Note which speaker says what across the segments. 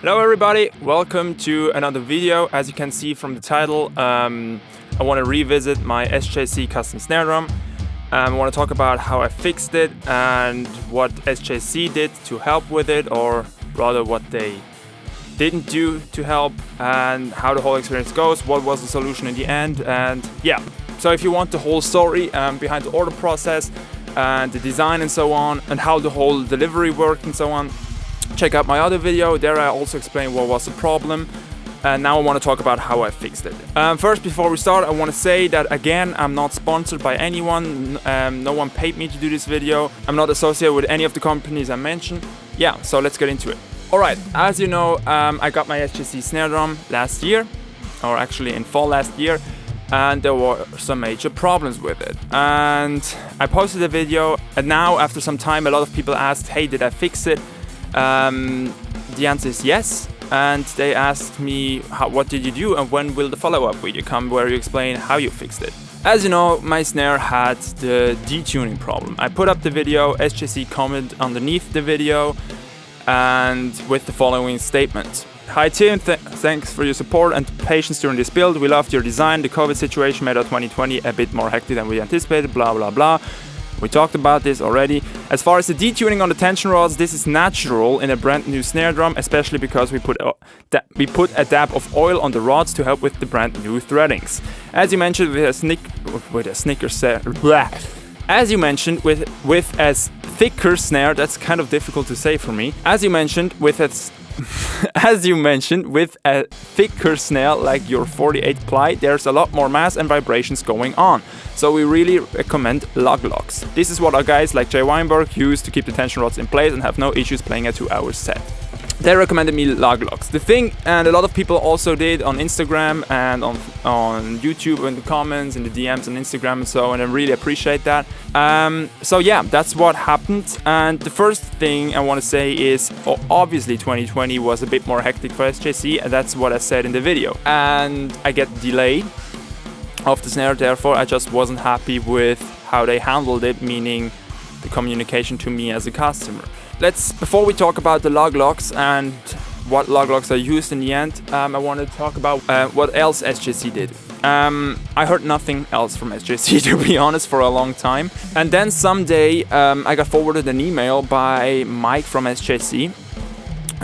Speaker 1: Hello everybody, welcome to another video. As you can see from the title, I want to revisit my SJC custom snare drum. I want to talk about how I fixed it and what SJC did to help with it, or rather what they didn't do to help, and how the whole experience goes, what was the solution in the end, and yeah. So if you want the whole story behind the order process and the design and so on, and how the whole delivery worked and so on, check out my other video. There I also explain what was the problem, and now I want to talk about how I fixed it. First, before we start, I want to say that again, I'm not sponsored by anyone. No one paid me to do this video. I'm not associated with any of the companies I mentioned. Yeah, so let's get into it. Alright, as you know, I got my SJC snare drum last year, or actually in fall last year, and there were some major problems with it. And I posted a video, and now after some time, a lot of people asked, hey, did I fix it? The answer is yes, and they asked me what did you do and when will the follow-up video come where you explain how you fixed it. As you know, my snare had the detuning problem. I put up the video, SJC comment underneath the video, and with the following statement. Hi Tim, thanks for your support and patience during this build. We loved your design. The COVID situation made our 2020 a bit more hectic than we anticipated, blah blah blah. We talked about this already. As far as the detuning on the tension rods, this is natural in a brand new snare drum, especially because we put a dab of oil on the rods to help with the brand new threadings. As you mentioned, As you mentioned, with a thicker snare, that's kind of difficult to say for me. As you mentioned, with a thicker snare like your 48 ply, there's a lot more mass and vibrations going on. So we really recommend lug locks. This is what our guys like Jay Weinberg use to keep the tension rods in place and have no issues playing a 2-hour set. They recommended me lug locks. The thing, and a lot of people also did on Instagram and on YouTube in the comments, in the DMs on Instagram and so on, and I really appreciate that. So yeah, that's what happened. And the first thing I want to say is, obviously 2020 was a bit more hectic for SJC, and that's what I said in the video. And I get delay of the snare, therefore I just wasn't happy with how they handled it, meaning the communication to me as a customer. Before we talk about the lug locks and what lug locks are used in the end, I want to talk about what else SJC did. I heard nothing else from SJC, to be honest, for a long time. And then someday I got forwarded an email by Mike from SJC,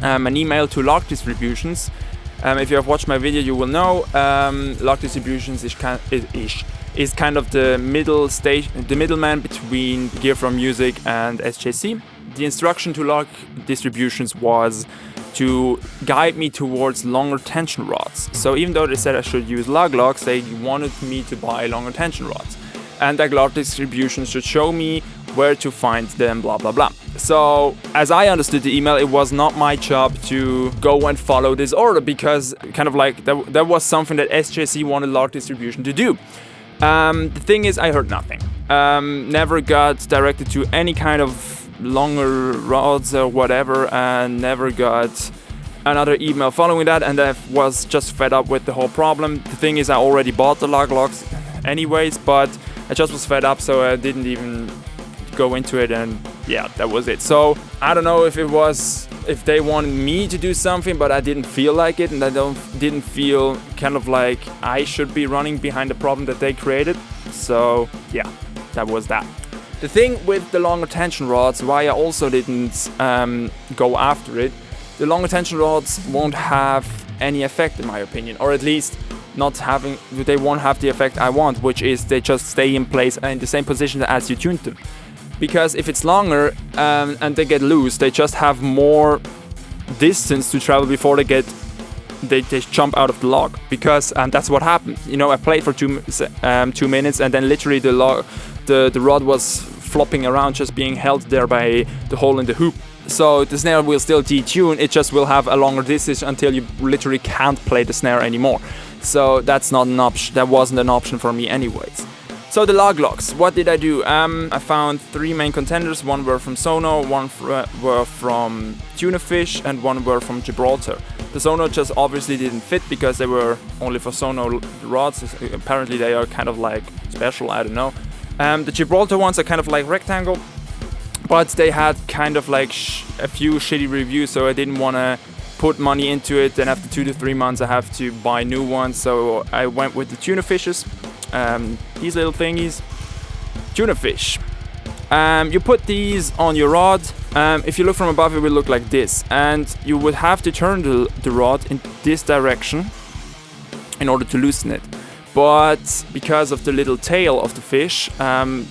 Speaker 1: an email to Lock Distributions. If you have watched my video, you will know Lock Distributions is kind of the middleman between Gear from Music and SJC. The instruction to Lock Distributions was to guide me towards longer tension rods. So even though they said I should use lug locks, they wanted me to buy longer tension rods. And that Lock Distributions should show me where to find them, blah blah blah. So as I understood the email, it was not my job to go and follow this order, because kind of like that was something that SJC wanted Lock Distribution to do. The thing is, I heard nothing. Never got directed to any kind of longer rods or whatever, and never got another email following that, and I was just fed up with the whole problem. The thing is, I already bought the lug locks anyways, but I just was fed up, so I didn't even go into it, and yeah, that was it. So I don't know if they wanted me to do something, but I didn't feel like it, and I didn't feel kind of like I should be running behind the problem that they created. So yeah, that was that. The thing with the longer tension rods, why I also didn't go after it, the longer tension rods won't have any effect in my opinion, or at least they won't have the effect I want, which is they just stay in place and in the same position as you tuned them. Because if it's longer and they get loose, they just have more distance to travel before they jump out of the log. Because that's what happened. You know, I played for 2 minutes, and then literally the rod was flopping around, just being held there by the hole in the hoop. So the snare will still detune, it just will have a longer distance until you literally can't play the snare anymore. So that's not an option. That wasn't an option for me anyways. So the lug locks, what did I do? I found 3 main contenders. One were from Sono, one were from Tunafish, and one were from Gibraltar. The Sono just obviously didn't fit because they were only for Sono rods. Apparently they are kind of like special, I don't know. The Gibraltar ones are kind of like rectangle, but they had kind of like a few shitty reviews, so I didn't want to put money into it, then after 2 to 3 months I have to buy new ones. So I went with the tuna fishes, these little thingies, tuna fish. You put these on your rod. If you look from above, it will look like this, and you would have to turn the rod in this direction in order to loosen it. But because of the little tail of the fish,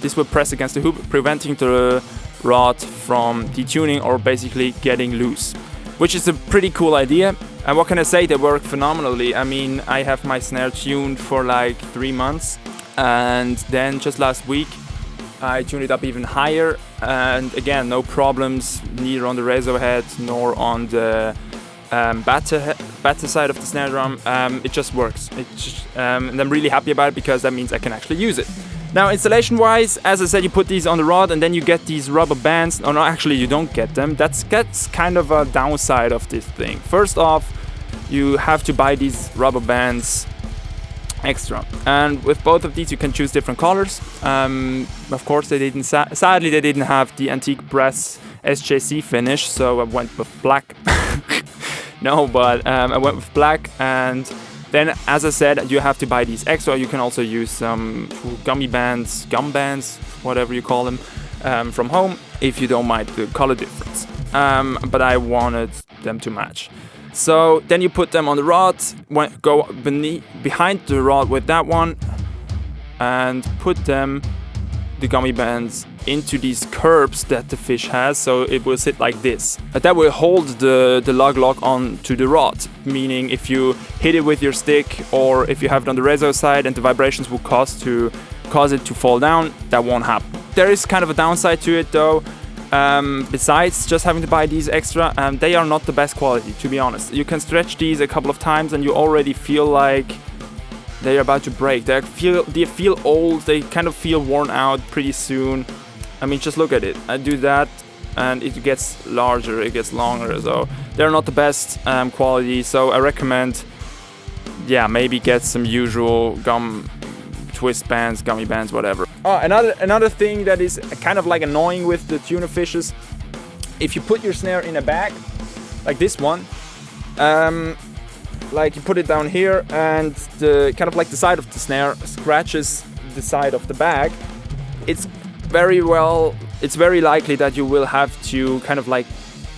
Speaker 1: this will press against the hoop, preventing the rod from detuning or basically getting loose, which is a pretty cool idea. And what can I say, they work phenomenally. I mean, I have my snare tuned for like 3 months, and then just last week I tuned it up even higher, and again, no problems, neither on the razor head nor on the batter side of the snare drum. It just works. And I'm really happy about it because that means I can actually use it. Now, installation wise, as I said, you put these on the rod and then you get these rubber bands. Oh no, actually you don't get them. That's kind of a downside of this thing. First off, you have to buy these rubber bands extra, and with both of these you can choose different colors. Of course, sadly they didn't have the antique brass SJC finish, so I went with black. No, but I went with black, and then, as I said, you have to buy these extra. You can also use some gum bands, whatever you call them, from home, if you don't mind the color difference. But I wanted them to match. So then you put them on the rod, go behind the rod with that one, and put the gummy bands into these curbs that the fish has, so it will sit like this. That will hold the lug lock onto the rod, meaning if you hit it with your stick or if you have it on the razor side and the vibrations will cause it to fall down, that won't happen. There is kind of a downside to it though. Besides just having to buy these extra, they are not the best quality, to be honest. You can stretch these a couple of times and you already feel like they're about to break. They feel old, they kind of feel worn out pretty soon. I mean, just look at it. I do that and it gets larger, it gets longer, so they're not the best quality. So I recommend, yeah, maybe get some usual gum twist bands, gummy bands, whatever. Oh, another thing that is kind of like annoying with the tuna fishes, if you put your snare in a bag, like this one, like you put it down here and the kind of like the side of the snare scratches the side of the bag, it's very likely that you will have to kind of like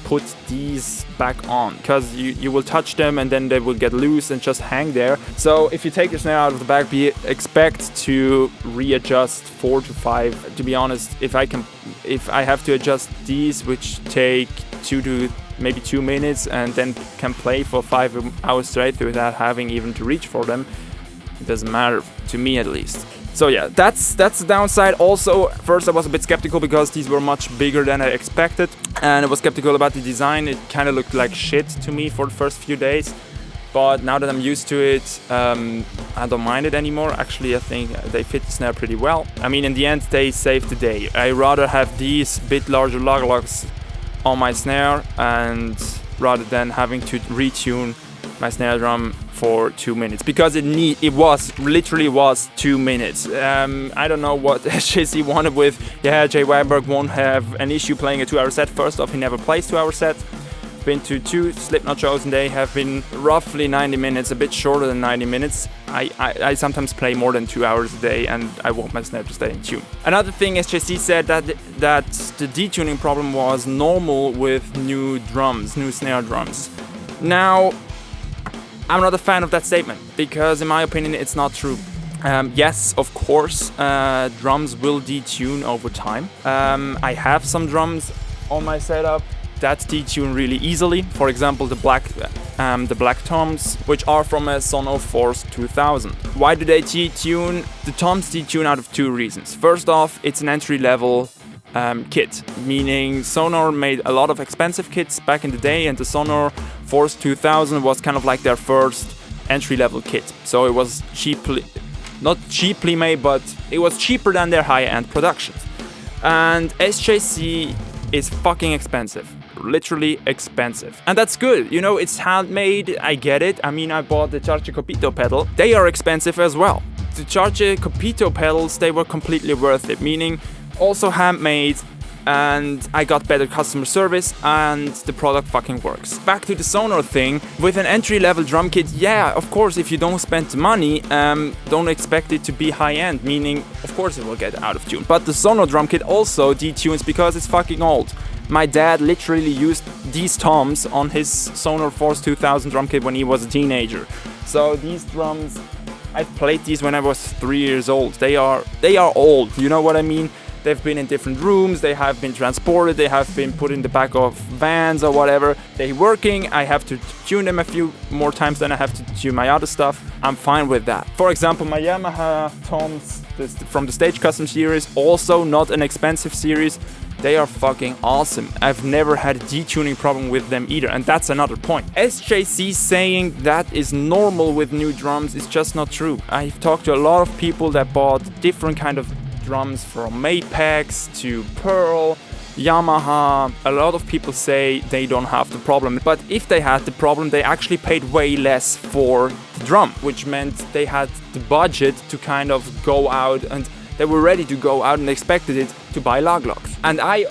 Speaker 1: put these back on, because you will touch them and then they will get loose and just hang there. So if you take your snare out of the bag, expect to readjust 4 to 5. To be honest, if I have to adjust these, which take 2 to maybe 2 minutes, and then can play for 5 hours straight without having even to reach for them, it doesn't matter, to me at least. So yeah, that's the downside. Also, first I was a bit skeptical because these were much bigger than I expected, and I was skeptical about the design. It kind of looked like shit to me for the first few days, but now that I'm used to it, I don't mind it anymore. Actually, I think they fit the snare pretty well. I mean, in the end, they saved the day. I rather have these bit larger lug locks on my snare, and rather than having to retune my snare drum for 2 minutes, because it literally was 2 minutes. I don't know what SJC wanted with, yeah, Jay Weinberg won't have an issue playing a 2-hour set. First off, he never plays 2-hour sets. Been to 2 Slipknot shows and they have been roughly 90 minutes, a bit shorter than 90 minutes. I sometimes play more than 2 hours a day, and I want my snare to stay in tune. Another thing, SJC said that the detuning problem was normal with new snare drums. Now, I'm not a fan of that statement, because in my opinion it's not true. Yes, of course, drums will detune over time. I have some drums on my setup that detune really easily. For example, the black toms, which are from a Sono Force 2000. Why do they detune? The toms detune out of 2 reasons. First off, it's an entry-level kit, meaning Sonor made a lot of expensive kits back in the day, and the Sonor Force 2000 was kind of like their first entry-level kit. So it was not cheaply made, but it was cheaper than their high-end productions. And SJC is fucking expensive, literally expensive, and that's good. You know, it's handmade, I get it. I mean, I bought the Charche Copito pedal. They are expensive as well. The Charche Copito pedals, they were completely worth it, meaning also handmade, and I got better customer service, and the product fucking works. Back to the Sonor thing, with an entry-level drum kit, yeah, of course, if you don't spend the money, don't expect it to be high-end, meaning, of course it will get out of tune. But the Sonor drum kit also detunes because it's fucking old. My dad literally used these toms on his Sonor Force 2000 drum kit when he was a teenager. So these drums, I've played these when I was 3 years old. They are old, you know what I mean? They've been in different rooms, they have been transported, they have been put in the back of vans or whatever. They're working, I have to tune them a few more times than I have to tune my other stuff. I'm fine with that. For example, my Yamaha toms from the Stage Custom series, also not an expensive series. They are fucking awesome. I've never had a detuning problem with them either, and that's another point. SJC saying that is normal with new drums is just not true. I've talked to a lot of people that bought different kind of drums, from Mapex to Pearl, Yamaha. A lot of people say they don't have the problem, but if they had the problem, they actually paid way less for the drum, which meant they had the budget to kind of go out, and they were ready to go out and expected it to buy log-logs. And I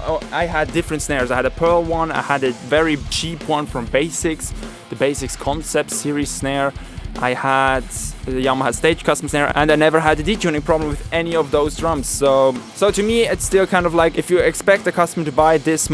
Speaker 1: had different snares. I had a Pearl one, I had a very cheap one from Basics, the Basics Concept Series snare. I had the Yamaha Stage Custom snare, and I never had a detuning problem with any of those drums. So to me, it's still kind of like, if you expect a customer to buy this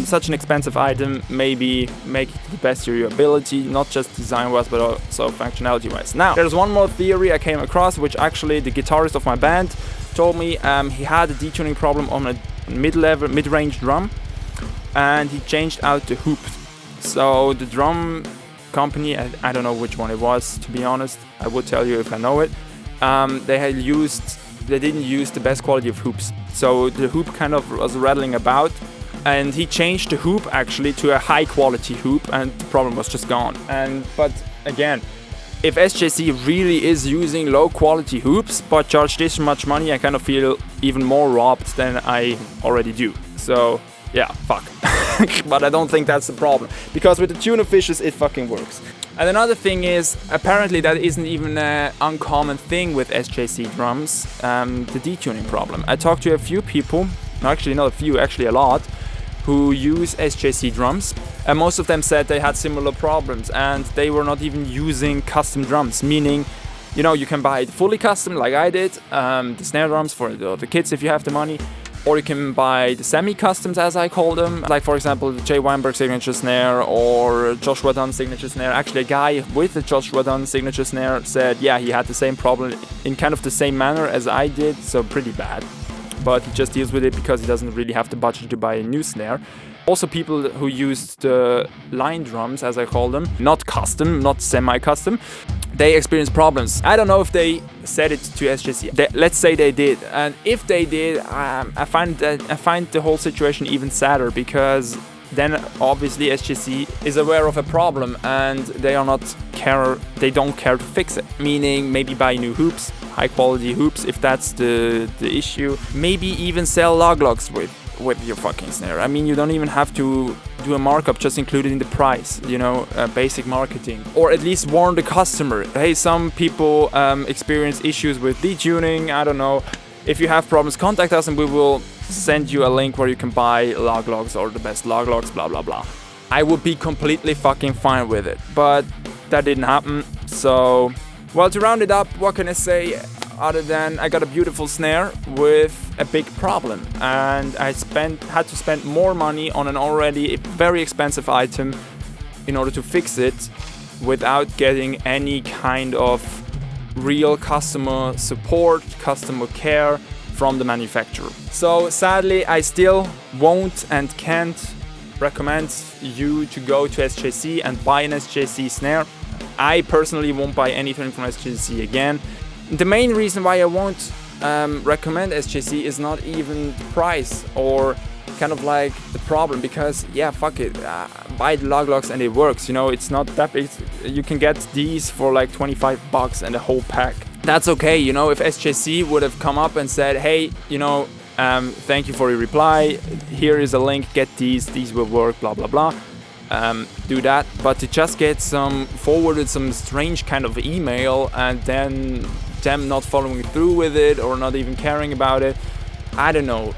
Speaker 1: such an expensive item, maybe make it to the best of your ability, not just design-wise, but also functionality-wise. Now, there's one more theory I came across, which actually the guitarist of my band told me. He had a detuning problem on a mid-range drum, and he changed out the hoop. So the drum company, I don't know which one it was, to be honest, I would tell you if I know it, they didn't use the best quality of hoops, so the hoop kind of was rattling about, and he changed the hoop actually to a high quality hoop, and the problem was just gone. But again, if SJC really is using low quality hoops but charge this much money, I kind of feel even more robbed than I already do. So yeah, fuck. But I don't think that's the problem, because with the tuner fishes it fucking works. And another thing is, apparently that isn't even an uncommon thing with SJC drums, the detuning problem. I talked to a few people, no, actually not a few, actually a lot, who use SJC drums, and most of them said they had similar problems, and they were not even using custom drums, meaning, you know, you can buy it fully custom like I did, the snare drums for the kids if you have the money, or you can buy the semi-customs, as I call them, like for example the Jay Weinberg signature snare or Joshua Dunn signature snare. Actually, a guy with the Joshua Dunn signature snare said, yeah, he had the same problem in kind of the same manner as I did, so pretty bad. But he just deals with it because he doesn't really have the budget to buy a new snare. Also, people who used the line drums, as I call them, not custom, not semi-custom, they experience problems. I don't know if they said it to SJC. Let's say they did, and if they did, I find the whole situation even sadder, because then obviously SJC is aware of a problem and they don't care to fix it. Meaning, maybe buy new hoops, high quality hoops if that's the issue. Maybe even sell log-logs with your fucking snare. I mean, you don't even have to do a markup, just include it in the price, you know, basic marketing. Or at least warn the customer, hey, some people experience issues with detuning, I don't know. If you have problems, contact us and we will send you a link where you can buy log-logs or the best log-logs, blah blah blah. I would be completely fucking fine with it, but that didn't happen. So, well, to round it up, what can I say other than I got a beautiful snare with a big problem, and I had to spend more money on an already very expensive item in order to fix it without getting any kind of real customer support, customer care from the manufacturer. So sadly, I still won't and can't recommend you to go to SJC and buy an SJC snare. I personally won't buy anything from SJC again. The main reason why I won't recommend SJC is not even price or kind of like the problem, because yeah, fuck it, buy the log-logs and it works, you know, it's not that big. You can get these for like $25 and a whole pack. That's okay, you know. If SJC would have come up and said, hey, you know, thank you for your reply, here is a link, get these will work, blah blah blah, do that. But to just get forwarded some strange kind of email and then them not following through with it or not even caring about it, I don't know,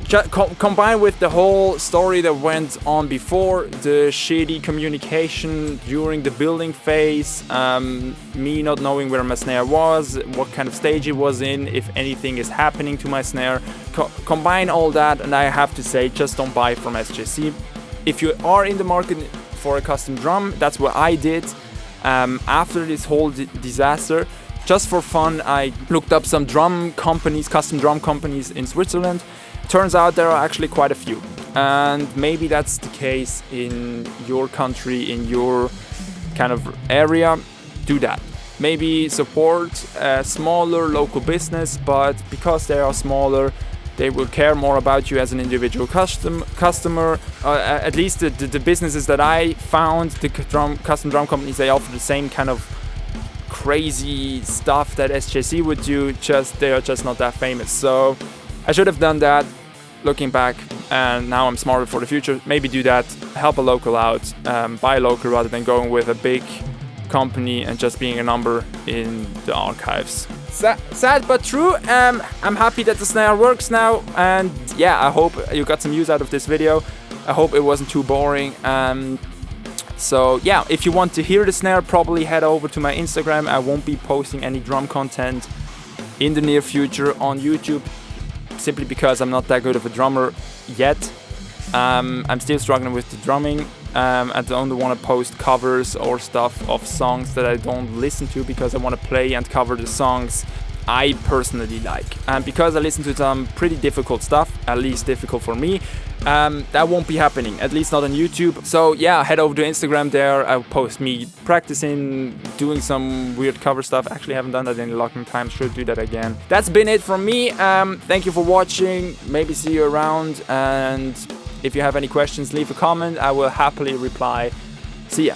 Speaker 1: Combined with the whole story that went on before, the shitty communication during the building phase, me not knowing where my snare was, what kind of stage it was in, if anything is happening to my snare, combine all that, and I have to say, just don't buy from SJC. If you are in the market for a custom drum, that's what I did after this whole disaster. Just for fun, I looked up some drum companies, custom drum companies in Switzerland. Turns out there are actually quite a few, and maybe that's the case in your country, in your kind of area. Do that. Maybe support a smaller local business, but because they are smaller, they will care more about you as an individual customer. At least the businesses that I found, the custom drum companies, they offer the same kind of crazy stuff that SJC would do, just they are just not that famous. So I should have done that, looking back, and now I'm smarter for the future. Maybe do that, help a local out, buy local rather than going with a big company and just being a number in the archives. Sad but true. I'm happy that the snare works now, and yeah, I hope you got some use out of this video. I hope it wasn't too boring. So yeah, if you want to hear the snare, probably head over to my Instagram. I won't be posting any drum content in the near future on YouTube, simply because I'm not that good of a drummer yet. I'm still struggling with the drumming. I don't want to post covers or stuff of songs that I don't listen to, because I want to play and cover the songs I personally like. And because I listen to some pretty difficult stuff, at least difficult for me, that won't be happening, at least not on YouTube. So yeah, head over to Instagram. There I'll post me practicing, doing some weird cover stuff. Actually haven't done that in a long time, should do that again. That's been it from me. Thank you for watching, maybe see you around, and if you have any questions, leave a comment. I will happily reply. See ya.